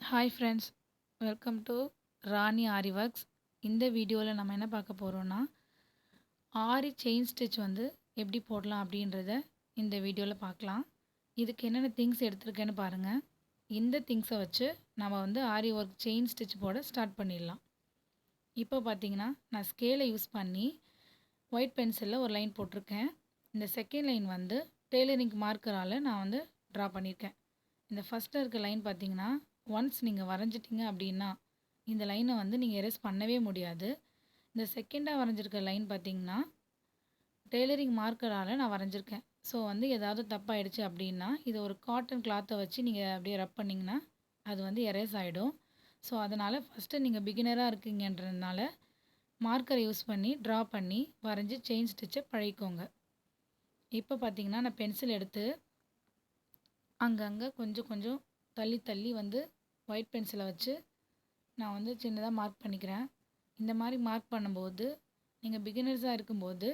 Hi friends, welcome to Rani aari works. இந்த வீடியோவில் நம்ம என்ன பார்க்க போகிறோன்னா, ஆரி செயின் ஸ்டிச் வந்து எப்படி போடலாம் அப்படின்றத இந்த வீடியோவில் பார்க்கலாம். இதுக்கு என்னென்ன திங்ஸ் எடுத்திருக்கேன்னு பாருங்கள். இந்த திங்ஸை வச்சு நம்ம வந்து ஆரி ஒர்க் செயின் ஸ்டிச் போட ஸ்டார்ட் பண்ணிடலாம். இப்போ பார்த்தீங்கன்னா நான் ஸ்கேலை யூஸ் பண்ணி ஒயிட் பென்சிலில் ஒரு லைன் போட்டிருக்கேன். இந்த செகண்ட் லைன் வந்து டெய்லரிங் மார்க்கரால் நான் வந்து ட்ரா பண்ணியிருக்கேன். இந்த ஃபஸ்ட்டில் இருக்க லைன் பார்த்தீங்கன்னா, ஒன்ஸ் நீங்கள் வரைஞ்சிட்டிங்க அப்படின்னா இந்த லைனை வந்து நீங்கள் எரேஸ் பண்ணவே முடியாது. இந்த செகண்டாக வரைஞ்சிருக்க லைன் பார்த்தீங்கன்னா டெய்லரிங் மார்க்கரால் நான் வரைஞ்சிருக்கேன். ஸோ வந்து ஏதாவது தப்பாயிடுச்சு அப்படின்னா இது ஒரு காட்டன் கிளாத்தை வச்சு நீங்கள் அப்படியே ரப் பண்ணிங்கன்னா அது வந்து எரேஸ் ஆகிடும். ஸோ அதனால் ஃபஸ்ட்டு நீங்கள் பிகினராக இருக்கீங்கன்றதுனால மார்க்கரை யூஸ் பண்ணி ட்ரா பண்ணி வரைஞ்சி செயின் ஸ்டிச்சை பழகிக்கோங்க. இப்போ பார்த்தீங்கன்னா நான் பென்சில் எடுத்து அங்கங்கே கொஞ்சம் கொஞ்சம் தள்ளி தள்ளி வந்து ஒயிட் பென்சிலை வச்சு நான் வந்து சின்னதாக மார்க் பண்ணிக்கிறேன். இந்த மாதிரி மார்க் பண்ணும்போது நீங்கள் பிகினர்ஸாக இருக்கும்போது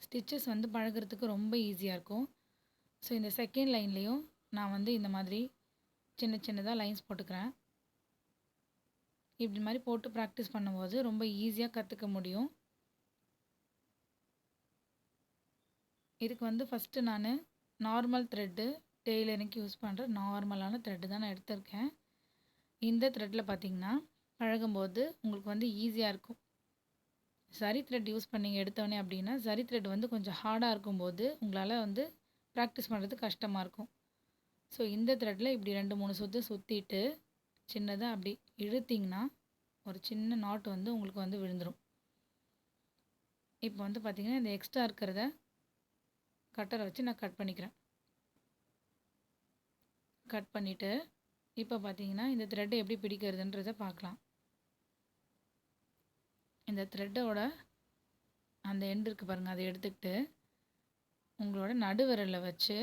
ஸ்டிச்சஸ் வந்து பழகிறதுக்கு ரொம்ப ஈஸியாக இருக்கும். ஸோ இந்த செகண்ட் லைன்லேயும் நான் வந்து இந்த மாதிரி சின்ன சின்னதாக லைன்ஸ் போட்டுக்கிறேன். இப்படி மாதிரி போட்டு ப்ராக்டிஸ் பண்ணும்போது ரொம்ப ஈஸியாக கற்றுக்க முடியும். இதுக்கு வந்து ஃபஸ்ட்டு நான் நார்மல் த்ரெட்டு டெய்லரிங்க்கு யூஸ் பண்ணுற நார்மலான த்ரெட்டு தான் நான் எடுத்திருக்கேன். இந்த த்ரெட்டில் பார்த்தீங்கன்னா பழகும்போது உங்களுக்கு வந்து ஈஸியாக இருக்கும். சரி த்ரெட் யூஸ் பண்ணிங்க எடுத்தோடனே அப்படின்னா சரி த்ரெட் வந்து கொஞ்சம் ஹார்டாக இருக்கும்போது உங்களால் வந்து ப்ராக்டிஸ் பண்ணுறது கஷ்டமாக இருக்கும். ஸோ இந்த த்ரெட்டில் இப்படி 2-3 சுற்று சுற்றிட்டு சின்னதாக அப்படி இழுத்திங்கன்னா ஒரு சின்ன நாட் வந்து உங்களுக்கு வந்து விழுந்துடும். இப்போ வந்து பார்த்திங்கன்னா இந்த எக்ஸ்ட்ரா இருக்கிறத கட்டரை வச்சு நான் கட் பண்ணிக்கிறேன். கட் பண்ணிவிட்டு இப்போ பார்த்தீங்கன்னா இந்த த்ரெட்டை எப்படி பிடிக்கிறதுன்றதை பார்க்கலாம். இந்த த்ரெட்டோட அந்த எண்டு இருக்குது பாருங்கள், அதை எடுத்துக்கிட்டு உங்களோட நடு விரலை வச்சு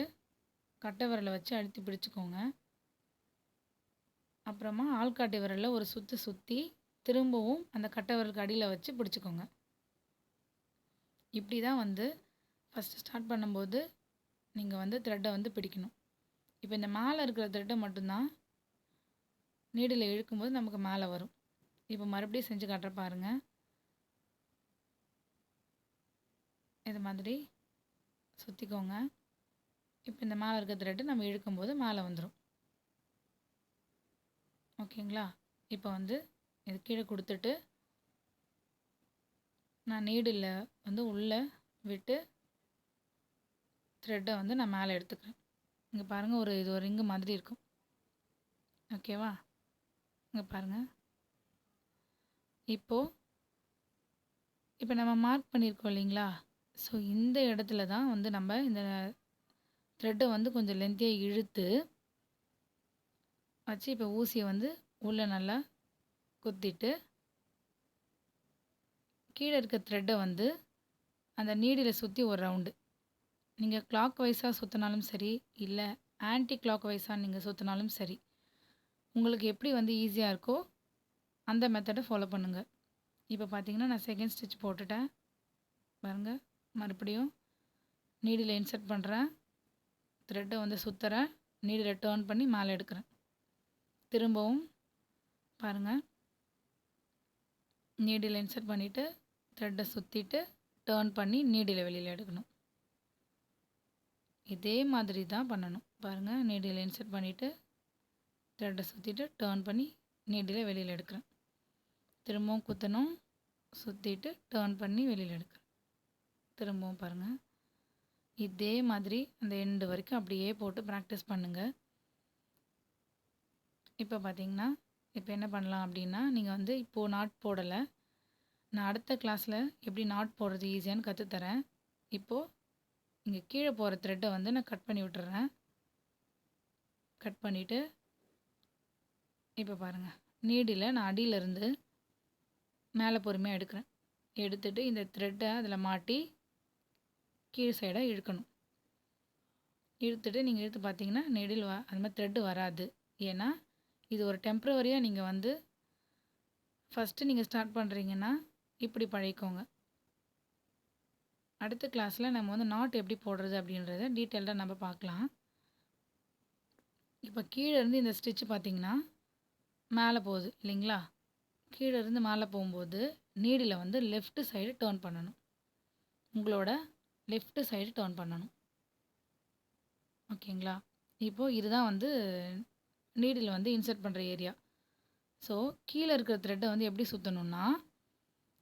கட்டை விரலை வச்சு அழுத்தி பிடிச்சிக்கோங்க. அப்புறமா ஆள்காட்டி விரலில் ஒரு சுற்றி சுற்றி திரும்பவும் அந்த கட்டை விரலுக்கு அடியில் வச்சு பிடிச்சிக்கோங்க. இப்படி தான் வந்து ஃபஸ்ட்டு ஸ்டார்ட் பண்ணும்போது நீங்கள் வந்து த்ரெட்டை வந்து பிடிக்கணும். இப்போ இந்த மேலே இருக்கிற த்ரெட்டை மட்டும்தான் நீடில் இழுக்கும்போது நமக்கு மேலே வரும். இப்போ மறுபடியும் செஞ்சு காட்டுற பாருங்கள். இது மாதிரி சுற்றிக்கோங்க. இப்போ இந்த மேலே இருக்கிற த்ரெட்டு நம்ம இழுக்கும்போது மேலே வந்துடும். ஓகேங்களா? இப்போ வந்து இது கீழே கொடுத்துட்டு நான் நீடில் வந்து உள்ளே விட்டு த்ரெட்டை வந்து நான் மேலே எடுத்துக்கிறேன். இங்கே பாருங்கள், இது ஒரு ரிங்கு மாதிரி இருக்கும். ஓகேவா? இங்கே பாருங்கள். இப்போ நம்ம மார்க் பண்ணியிருக்கோம் இல்லைங்களா? ஸோ இந்த இடத்துல தான் வந்து நம்ம இந்த த்ரெட்டை வந்து கொஞ்சம் லென்த்தியாக இழுத்து வச்சு இப்போ ஊசியை வந்து உள்ளே நல்லா குத்திட்டு கீழே இருக்க த்ரெட்டை வந்து அந்த நீடில் சுற்றி ஒரு ரவுண்டு நீங்கள் கிளாக் வைஸாக சுற்றினாலும் சரி, இல்லை ஆன்டி கிளாக் வைஸாக நீங்கள் சுற்றினாலும் சரி, உங்களுக்கு எப்படி வந்து ஈஸியாக இருக்கோ அந்த மெத்தடை ஃபாலோ பண்ணுங்கள். இப்போ பார்த்தீங்கன்னா நான் செகண்ட் ஸ்டிச் போட்டுட்டேன் பாருங்கள். மறுபடியும் நீடில் இன்சர்ட் பண்ணுறேன், த்ரெட்டை வந்து சுற்றுறேன், நீடில் டேர்ன் பண்ணி மேலே எடுக்கிறேன். திரும்பவும் பாருங்கள், நீடில் இன்சர்ட் பண்ணிவிட்டு த்ரெட்டை சுற்றிட்டு டேர்ன் பண்ணி நீடில் வெளியில் எடுக்கணும். இதே மாதிரி தான் பண்ணணும் பாருங்கள். நீடில் இன்சர்ட் பண்ணிவிட்டு த்ரெட்டை சுற்றிட்டு டேர்ன் பண்ணி நீடில் வெளியில் எடுக்கிறேன். திரும்பவும் குத்தணும், சுற்றிட்டு டேர்ன் பண்ணி வெளியில் எடுக்கிறேன். திரும்பவும் பாருங்கள். இதே மாதிரி அந்த எண்டு வரைக்கும் அப்படியே போட்டு ப்ராக்டிஸ் பண்ணுங்கள். இப்போ பார்த்தீங்கன்னா இப்போ என்ன பண்ணலாம் அப்படின்னா, நீங்கள் வந்து இப்போது நாட் போடலை, நான் அடுத்த கிளாஸில் எப்படி நாட் போடுறது ஈஸியான்னு கற்றுத்தரேன். இப்போது இங்கே கீழே போகிற த்ரெட்டை வந்து நான் கட் பண்ணி விட்டுறேன். கட் பண்ணிவிட்டு இப்போ பாருங்கள், நீடில் நான் அடியிலேருந்து மேலே பொறுமையாக எடுக்கிறேன். எடுத்துகிட்டு இந்த த்ரெட்டை அதில் மாட்டி கீழ் சைடாக இழுக்கணும். இழுத்துட்டு நீங்கள் இழுத்து பார்த்தீங்கன்னா நீடில் அது மாதிரி த்ரெட்டு வராது. ஏன்னா இது ஒரு டெம்ப்ரவரியாக நீங்கள் வந்து ஃபஸ்ட்டு நீங்கள் ஸ்டார்ட் பண்ணுறீங்கன்னா இப்படி பழகிக்கோங்க. அடுத்த கிளாஸில் நம்ம வந்து நாட் எப்படி போடுறது அப்படின்றத டீட்டெயில்டாக நம்ம பார்க்கலாம். இப்போ கீழே இருந்து இந்த ஸ்டிச் பார்த்தீங்கன்னா மேலே போகுது இல்லைங்களா? கீழே இருந்து மேலே போகும்போது நீடில் வந்து லெஃப்ட் சைடு டர்ன் பண்ணணும். உங்களோட லெஃப்ட் சைடு டர்ன் பண்ணணும். ஓகேங்களா? இப்போது இதுதான் வந்து நீடில் வந்து இன்சர்ட் பண்ணுற ஏரியா. ஸோ கீழே இருக்கிற த்ரெட்டை வந்து எப்படி சுற்றணும்னா,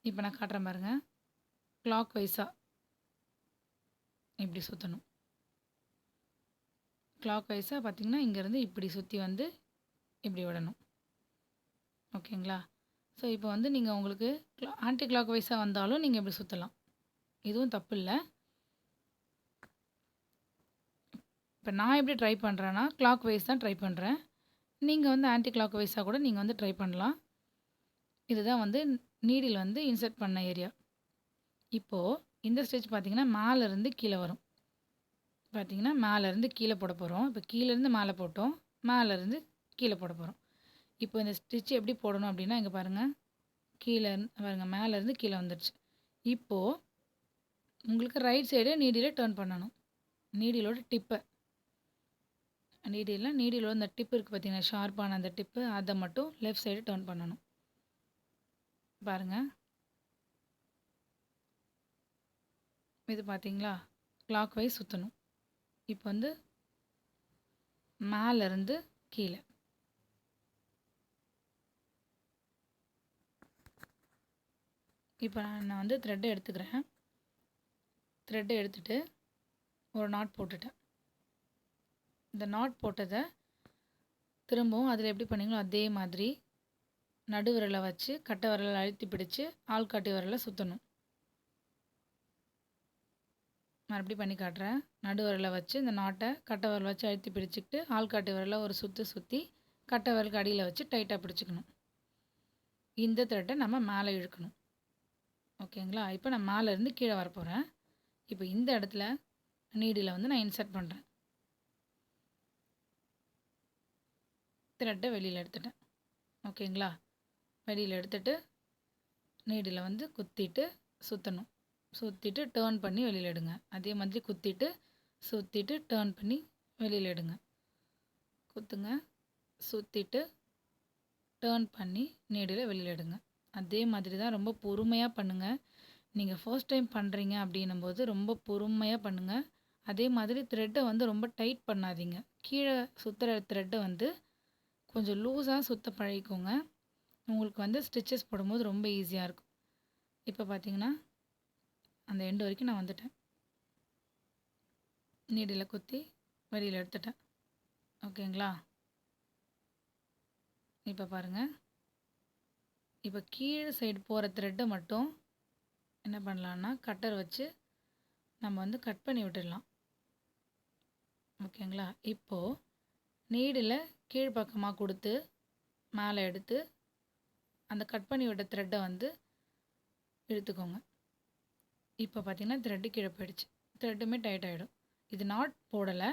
இப்போ நான் காட்டுறேன் பாருங்கள். கிளாக் வைஸாக இப்படி சுற்றணும். கிளாக் வைஸாக பார்த்தீங்கன்னா இங்கேருந்து இப்படி சுற்றி வந்து இப்படி விடணும். ஓகேங்களா? ஸோ இப்போ வந்து நீங்கள் உங்களுக்கு ஆன்டி கிளாக் வைஸாக வந்தாலும் நீங்கள் இப்படி சுற்றலாம். இதுவும் தப்பு இல்லை. இப்போ நான் எப்படி ட்ரை பண்ணுறேன்னா கிளாக் வைஸ் தான் ட்ரை பண்ணுறேன். நீங்கள் வந்து ஆன்டி கிளாக் வைஸாக கூட நீங்கள் வந்து ட்ரை பண்ணலாம். இதுதான் வந்து நீடில் வந்து இன்சர்ட் பண்ண ஏரியா. இப்போது இந்த ஸ்டிச் பார்த்தீங்கன்னா மேலேருந்து கீழே வரும். பார்த்தீங்கன்னா மேலேருந்து கீழே போட போகிறோம். இப்போ கீழேருந்து மேலே போட்டோம். மேலேருந்து கீழே போட போகிறோம். இப்போ இந்த ஸ்டிச் எப்படி போடணும் அப்படின்னா இங்கே பாருங்கள். கீழே பாருங்கள், மேலேருந்து கீழே வந்துடுச்சு. இப்போது உங்களுக்கு ரைட் சைடு நீடியில் டர்ன் பண்ணணும். நீடிலோட டிப்பை நீடிலோட இந்த டிப் இருக்குது பார்த்தீங்கன்னா, ஷார்ப்பான அந்த டிப்பு, அதை மட்டும் லெஃப்ட் சைடு டர்ன் பண்ணணும். பாருங்கள், இது பார்த்தீங்களா? கிளாக் வைஸ் சுற்றணும். இப்போ வந்து மேலேருந்து கீழே. இப்போ நான் வந்து த்ரெட்டை எடுத்துக்கிறேன். த்ரெட்டை எடுத்துகிட்டு ஒரு நாட் போட்டுட்டேன். இந்த நாட் போட்டதை திரும்பவும் அதில் எப்படி பண்ணீங்களோ அதே மாதிரி நடு விரலை வச்சு கட்டை விரலை அழுத்தி பிடிச்சி ஆள்காட்டி விரலை சுற்றணும். மறுபடியும் பண்ணி காட்டுறேன். நடு விரலை வச்சு இந்த நாட்டை கட்டை விரலை வச்சு அழுத்தி பிடிச்சிக்கிட்டு ஆள்காட்டி விரலை ஒரு சுற்றி கட்டை விரலுக்கு அடியில் வச்சு டைட்டாக பிடிச்சிக்கணும். இந்த த்ரெட்டை நம்ம மேலே இழுக்கணும். ஓகேங்களா? இப்போ நான் மேலேருந்து கீழே வரப்போகிறேன். இப்போ இந்த இடத்துல நீடில் வந்து நான் இன்சர்ட் பண்ணுறேன். த்ரெட்டை வெளியில் எடுத்துட்டேன். ஓகேங்களா? வெளியில் எடுத்துட்டு நீடில் வந்து குத்திட்டு சுற்றணும். சுற்றிட்டு டேர்ன் பண்ணி வெளியில் எடுங்க. அதே மாதிரி குத்திட்டு சுற்றிட்டு டேர்ன் பண்ணி வெளியில் எடுங்க. குத்துங்க, சுற்றிட்டு டேர்ன் பண்ணி நீடில் வெளியில் எடுங்க. அதே மாதிரி தான் ரொம்ப பொறுமையாக பண்ணுங்கள். நீங்கள் ஃபர்ஸ்ட் டைம் பண்ணுறீங்க அப்படின்னும்போது ரொம்ப பொறுமையாக பண்ணுங்கள். அதே மாதிரி த்ரெட்டை வந்து ரொம்ப டைட் பண்ணாதீங்க. கீழே சுற்றுற த்ரெட்டை வந்து கொஞ்சம் லூஸாக சுற்ற பழகிக்கோங்க. உங்களுக்கு வந்து ஸ்டிச்சஸ் போடும்போது ரொம்ப ஈஸியாக இருக்கும். இப்போ பார்த்தீங்கன்னா அந்த எண்டு வரைக்கும் நான் வந்துட்டேன். நீடில் குத்தி வெளியில் எடுத்துட்டேன். ஓகேங்களா? இப்போ பாருங்கள். இப்போ கீழே சைடு போகிற த்ரெட்டை மட்டும் என்ன பண்ணலான்னா கட்டர் வச்சு நம்ம வந்து கட் பண்ணி விட்டுடலாம். ஓகேங்களா? இப்போது நீடில் கீழ்ப்பக்கமாக கொடுத்து மேலே எடுத்து அந்த கட் பண்ணி விட்ட த்ரெட்டை வந்து இழுத்துக்கோங்க. இப்போ பார்த்தீங்கன்னா த்ரெட்டு கீழே போயிடுச்சு. த்ரெட்டுமே டைட் ஆகிடும். இது நாட் போடலை.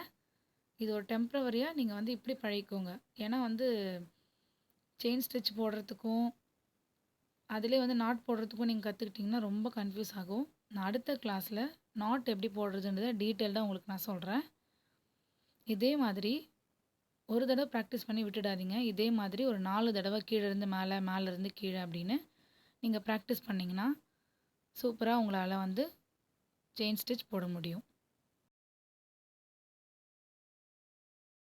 இது ஒரு டெம்ப்ரவரியாக நீங்கள் வந்து இப்படி பழகிக்கோங்க. ஏன்னா வந்து செயின் ஸ்டிச் போடுறதுக்கும் அதிலே வந்து நாட் போடுறதுக்கும் நீங்கள் கற்றுக்கிட்டிங்கன்னா ரொம்ப கன்ஃபியூஸ் ஆகும். நான் அடுத்த கிளாஸில் நாட் எப்படி போடுறதுன்றதை டீட்டெயில்டாக உங்களுக்கு நான் சொல்கிறேன். இதே மாதிரி ஒரு தடவை ப்ராக்டிஸ் பண்ணி விட்டுடாதீங்க. இதே மாதிரி ஒரு 4 தடவை கீழேருந்து மேலே, மேலேருந்து கீழே அப்படின்னு நீங்கள் ப்ராக்டிஸ் பண்ணிங்கன்னா சூப்பராக உங்களால் வந்து செயின் ஸ்டிச் போட முடியும்.